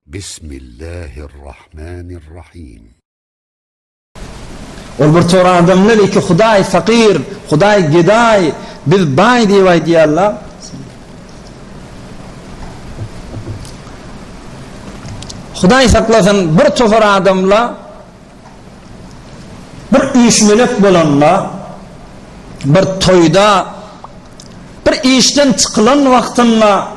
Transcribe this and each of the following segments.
Bismillahirrahmanirrahim. Ol bir tora adamlar iki Huday fakir, Huday giday, biz bay deyip diýerler. Huday saklasın bir tofor adamla bir işmelek bolanlar bir toyda bir işten çıkılan vaktında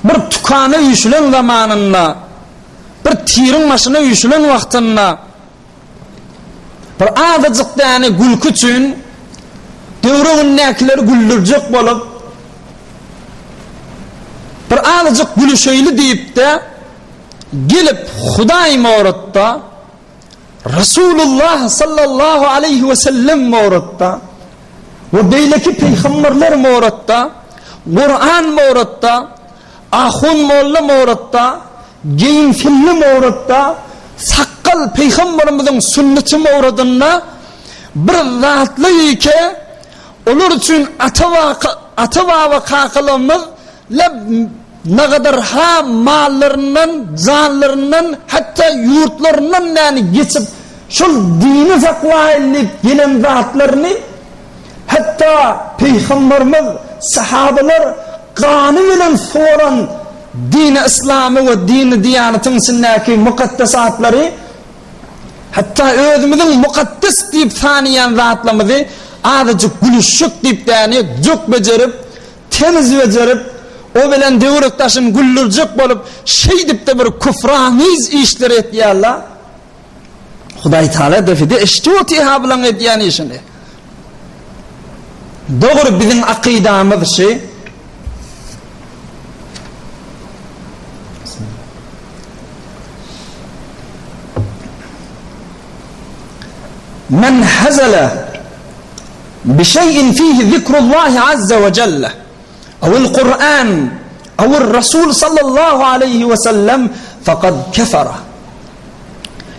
bir tukana uyuşulan zamanında bir tirin maşına uyuşulan vaktında bir adacık tane gülkü üçün devreğin nekleri güldürecek bolup bir adacık gülüşeyli deyip de gelip Huday mağrutta Resulullah sallallahu aleyhi ve sellem mağrutta ve beyleki peygamberler mağrutta Kur'an mağrutta ahun molla mağrutta geyin filli mağrutta sakkal peygamberimizin sünneti mağrudunda bir zatlı ki olur için atava ve kakılamız ne kadar ha mallarından, canlarından hatta yurtlarından yani geçip şu dini saklayıp gelen zatlarını hatta peygamberimiz sahabeler kanı bilen soran dini İslam'ı ve dini diyanetinin sinnaki mukaddesatları hatta özümüzün mukaddes deyip saniyen zatlamızı adacık gülüşük deyip yani cuk becerip temiz becerip o bilen devrektaşın güllürcek bolup şey deyip de bir kufraniz işler etdiýärler. Hudaý Taala defide işte o tiha bilen etdiýän işini. Doğru bizim akidamız şey. Men hazala bi şeyin fihi zikrullah azze ve celle أو القرآن أو الرسول صلى الله عليه وسلم فقد كفر.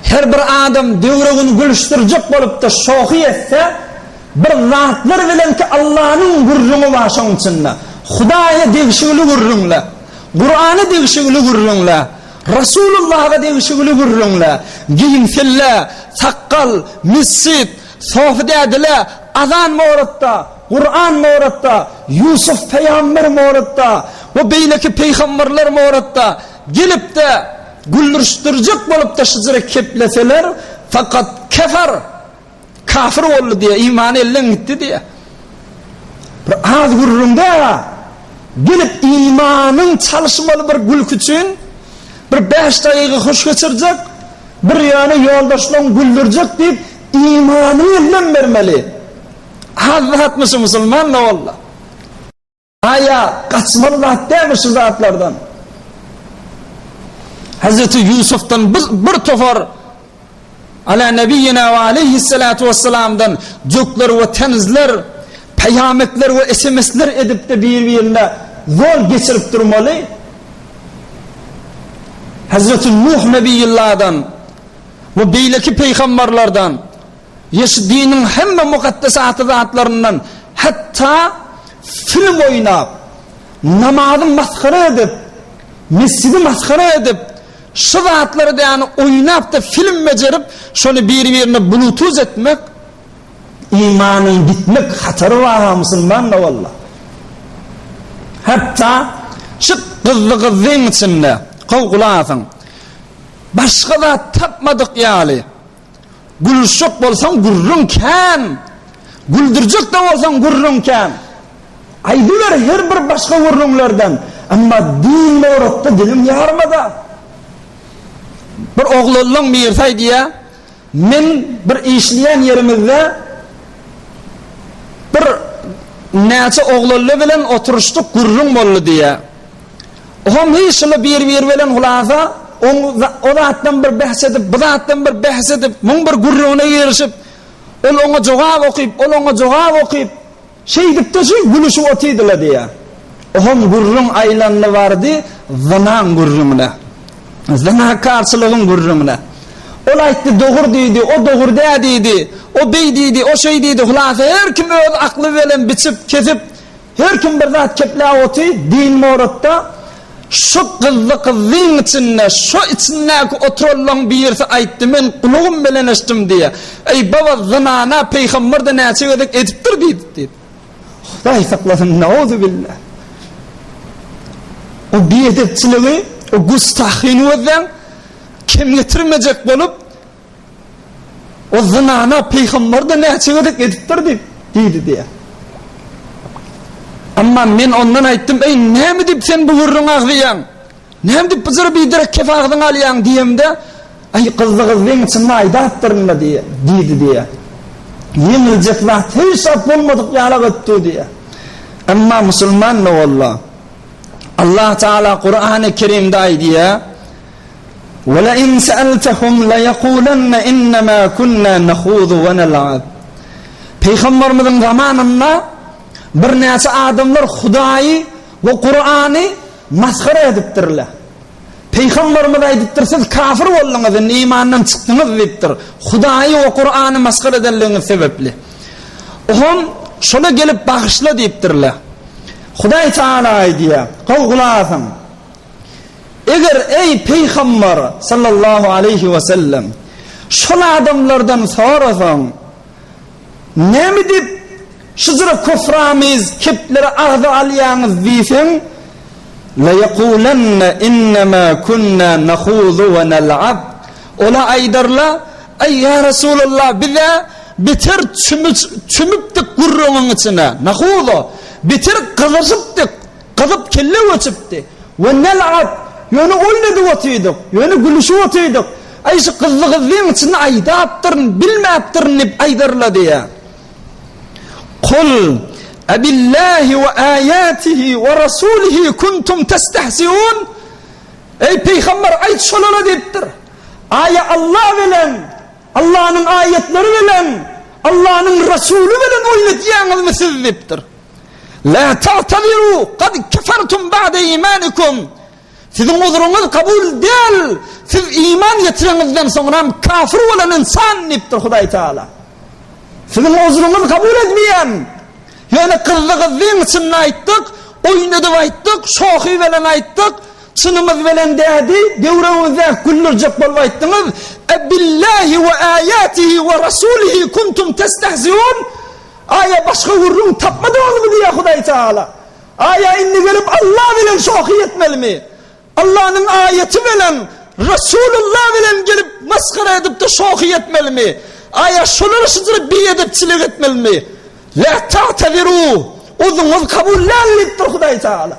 Her bir adam devreğini gülüştürecek bolup da şoky etse bir zatlar bilen ki Allah'ın gurrunu var şoň içinde. Hudaýa degişigli gurrunla, Kur'an'a degişigli gurrunla, Resulullah'a degişigli gurrunla, giyin filla, sakkal, misit, sofdadila, azan mawratta, Kur'an mawratta, Yusuf peygamber mawratta, ve beyleki peygamberler mawratta gelip de güllüştürecek bolup da şizire kepleseler fakat kefer kafir oldu diye iman ellen gitti diye. Bir az gurrunda gelip imanın çalışmalı bir gülk üçün bir 5 daqiqa hoş geçirecek bir yani yoldaşlan güldürecek deyip imanı ellen vermeli. Hazret misin Müslüman ne valla? Aya kaçmalı zat demiş zatlardan. Hazreti Yusuf'tan bir tofor ala nebiyyina ve aleyhissalatu vesselam'dan cökler ve tenizler, peyametler ve SMS'ler edip de birbirine yol geçirip durmalı. Hazreti Nuh Nebiyullah'dan ve beyleki peygamberlerden dinin hemme mukaddesatı zatlarından hatta film oynap namazı maskara edip mescidi maskara edip şu zatları da yani oynap da film becerip şunu birbirine bluetooth etmek imanın gitmek hatarı var Müslüman da valla. Hatta şu kızın içinde kovgulasın başka da tapmadık yani gülüşük bolsan gurrunken güldürecek de olsan gurrunken aydılar her bir başka gurrunlardan ama din mevratta dilim yarmada bir oğlullun mirsay diye men bir işleyen yerimizde bir neçe oğlullu bilen oturuştuk gurrun bollu diye o meyşili bir bilen hulasa o zattan bir bahsedip bu zattan bir bahsedip mun bir gurruna yerişip ona cevap okuyup şey deyip de şey gülüşü otiydiler diye ohum gurrun aylanlı vardı zınan gurrumuna zına karşılığın gurrumuna ola aytti doğur deydi o doğur deydi o bey deydi o şey deydi hulasa her kim öz aklı bilen biçip kesip her kim bir zat kepla otu din mawratta şu kızın içinde, şu içindeki oturalım bir yerse ayttı, men kulağım bilen açtım diye. Ey baba zınana peygamber ne çevirdik ediptir dedi. Huday saklasın, nauzu billah. O biedepçiliği, o gustahini kim getirmeyecek bolup o zınana peygamber ne çevirdik ediptir dedi diye. Amma men ondan ayttım, ey näme dip sen buğurun ağlayan? Näme dip bizir bidirek kefağdın alayan diyemde, ay kızın içinde aydattırın diye, dedi diye. Yenilecek vaxt hiç bulmadık yala gitti diye. Amma Müslüman ne valla? Allah Teala Kur'an-ı Kerim'de aydiye, وَلَئِنْ سَأَلْتَهُمْ لَيَقُولَنَّ اِنَّمَا كُنَّا نَخُوذُ وَنَلْعَبُ. Peygamberimizin zamanında bir neyse adamlar Hudayı ve Kur'an'ı maskara ediptirler. Peygamberimiz aydıptır, siz kafir oldunuz, imandan çıktınız deyiptir. Hudayı ve Kur'an'ı maskara edenliğiniz sebepli. Oğum şöyle gelip bağışla deyiptirler. Huday Teala aydiye, kavgulasın. Eğer ey Peygamber sallallahu aleyhi ve sellem şöyle adamlardan sorasan, ne mi deyip şızırı kuframiz, kipleri ağzı alyanız deysen, لَيَقُولَنَّ اِنَّمَا كُنَّا نَخُوذُ وَنَلْعَبْ. Ola aydarla, ey ya Resulallah bize bitir çümüptük gurrunun içine, نَخُوذُ, bitir kızışıptık, kızıp kelle öçüptü, وَنَلْعَبْ, yönü oynaydı otuyorduk, yönü gülüşü otuyorduk, ay şu kızın içine ayda attırın, bilme attırın hep aydarla diye. Kul ebillahi ve ayatihi ve rasulihi kuntum testehziun. Ey Peygamber ayet şolana deyiptir. Aya Allah bilen, Allah'ın ayetleri bilen, Allah'ın Resulü bilen oynatıyorsunuz mu siz deyiptir. La ta'tadiru kad kefertum ba'de imanikum. Sizin uzrunuz kabul değil. Siz iman getirenizden sonra kafir olan insan deyiptir Huday Teala. Sizin uzrunuz kabul etmeyen, yani kızın içinde ayttık, oynadık ayttık, şohi veren ayttık, çınımız veren dedi, devremizde güllürcek bol ayttınız. Billahi ve ayatihi ve rasulihi kuntum testehziun. Aya başka vurrum tapmadınız mı diye Huday Teala. Aya inni gelip Allah bilen şohi etmeli mi? Allah'ın ayeti bilen, Resulullah bilen gelip maskara edip de şohi etmeli mi? Aya şunları şunları bir edepçilik etmeli mi? La ta'tadiru. Uzunuz kabullenliktir Huday Teala.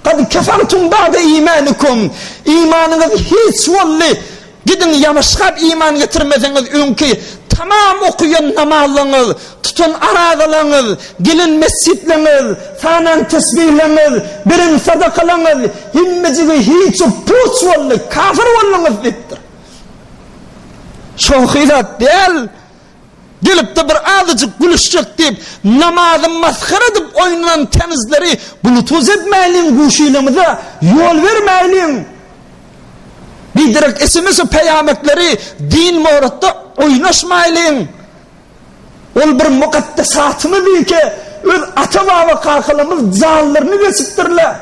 Kad kefertum ba'de imanikum. İmanınız hiç valli. Gidin yamaşkap iman getirmezseniz ünki tamam okuyun namazınız, tutun aradalınız, gelin mescitleriniz, sanan tesbihliniz, birin sadakalınız, himmeciği hiç puç valli, kafir valliniz deyiptir. Şohidat değil, gelip de bir azıcık gülüşecek deyip, namazın maskara edip oynanan temizleri bulutuz etmeyin guşilimize, yol vermeyin. Bir direkt esimizi peyamekleri din muhuratta oynaşmayın. Ol bir mukaddesatını değil ki, öz atama ve kalkılımız canlarını geçittirler.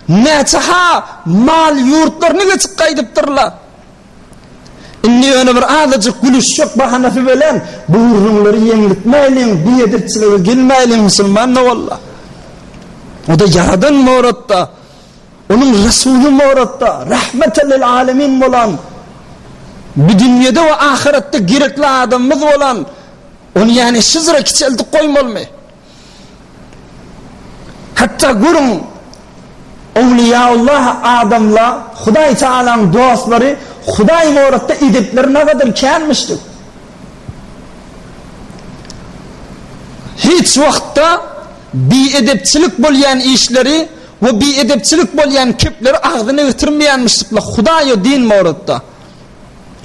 Neçaha mal yurtlarını geçip kaydıptırlar. İnni öyle bir azıcık gülüşecek bahanesi bilen bu ürünleri yeniltmeyin, bir yedirçiliğe girmeyin Müslüman ne valla. O da yaradan muhuratta, onun Resulü muhuratta, rahmetellil alemin olan, bir dünyada ve ahirette gerekli adamımız olan, onu yani şızra kiçeldik koymalı mı? Hatta görün, Evliyaullah adamla, Huday Teala'nın dostları, Huday muhuratta edepleri ne kadar kelmiştir. Hiç vakta bir edepçilik bolyan işleri ve bir edepçilik bolyan kipleri ağzını götürmeyenmiştikler Huday'ı din muhuratta.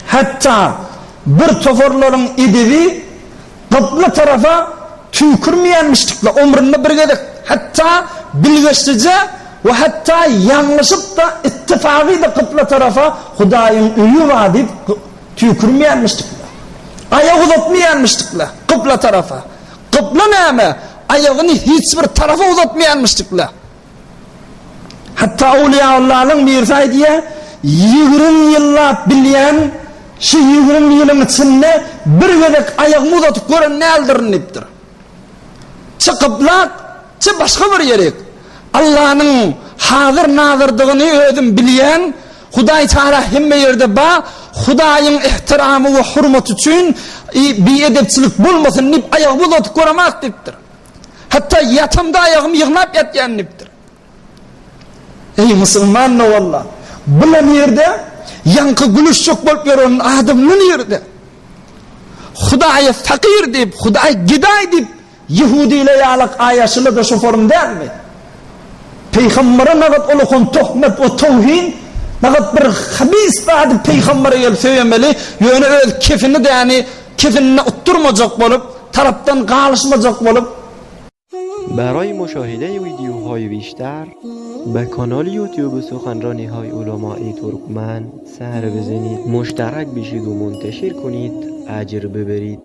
Hatta bir toforların edebi kıbla tarafa tükürmeyenmiştikler ömründe bir gedek. Hatta bilgeçlice ve hatta yanlışıp da ittifakı da kıbla tarafa Huday'ın üyü var deyip tükürmeyenmiştikler. Ayağı uzatmayanmıştıklar kıbla tarafa. Kıbla neyme? Ayağını hiçbir tarafa uzatmayanmıştıklar. Hatta Awliyaullohning mirsaydiye 20 yıllap bilyen şu 20 yılın içinde bir gedek ayağımı uzatıp gören ne aldirniptir. Çıkıplak, çı başka bir yerek. Allah'ın hazır nazırdığını özüm bilyen, Huday Teala hemme yerde ba, Hudayın ihtiramı ve hurmat için bir edepçilik bulmasın nip ayağımı uzatıp göremek diptir. Hatta yatımda ayağımı yığınap yatyan niptir. Ey Müslüman ne valla. Bulan yerde yankı gülüş çok bolup yoran adamın yerde. Hudaya fakir deyip, Huday giday deyip Yahudi ile yalak ayaşılı da şu form değil mi? Peygamber'e nağıt olukun tohmet o tevhin nağıt bir habis vaadi Peygamber'e gel söylemeli yönü öyle kefini de yani kefinine utturmayacak bolup taraftan kalışmayacak bolup. برای مشاهده ویدیوهای بیشتر به کانال یوتیوب سخنرانی های علماء ترکمن سر بزنید، مشترک بشید و منتشر کنید، اجر ببرید.